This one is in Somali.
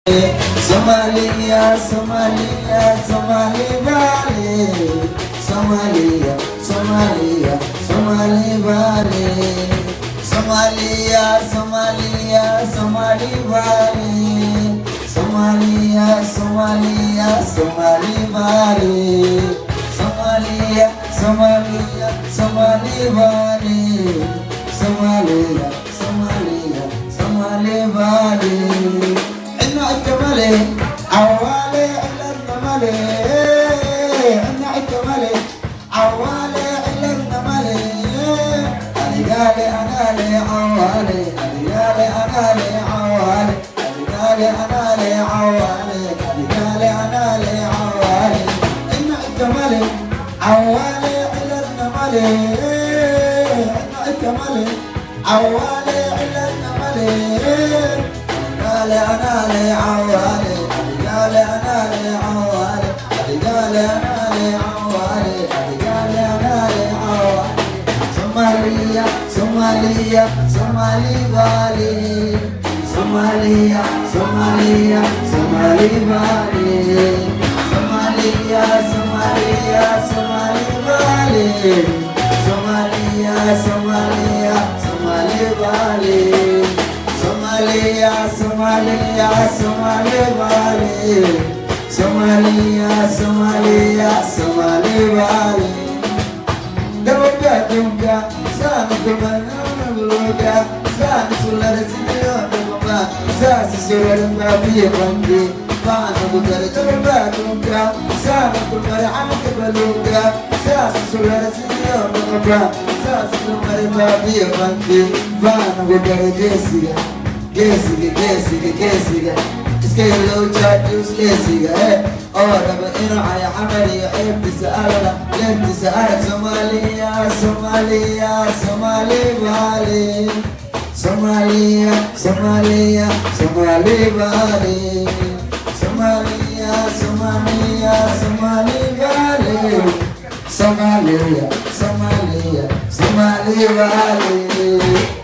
Somalia, Somalia, Somali Valley. Somalia, Somalia, Somali Valley. Somalia, Somalia, Somali Valley. Somalia, Somalia, Somali Valley. Somalia, Somalia, Somali Valley. Somalia, Somalia, Somali Valley. إنه الجمالي عوالي إلا الجمالي إنه الجمالي عوالي إلا الجمالي أديالي أنا لي عوالي أديالي أنا لي عوالي أديالي أنا لي عوالي أديالي أنا لي عوالي إنه الجمالي عوالي إلا الجمالي إنه الجمالي عوالي إلا الجمالي أنا لي عوالي أديالي أنا لي عوالي أديالي أنا لي عوالي أديالي أنا لي عوالي Somalia, Somalia, Somali Valley. Somalia, Somalia, Somali Valley. Somalia, Somalia, Somali Valley. Somalia, Somalia, Somali Valley. Somalia, Somalia, Somali Valley. Somalia, Somalia, Somali Valley. Dapat juga sama kemana meluka, sama sular sini ada sama sesuatu tapi bangki, mana bukan dapat juga sama kemana anak meluka, sama sular sini ada sama sesuatu tapi bangki, mana bukan Jessica, Jessica, Jessica, Jessica. لو جاتوس ليسيا أوه لما إنو يا حملي يحب تسألنا لين تسأل سوماليا سوماليا سومالي بالي سوماليا سوماليا سومالي بالي سوماليا سوماليا سومالي بالي سوماليا سوماليا سومالي بالي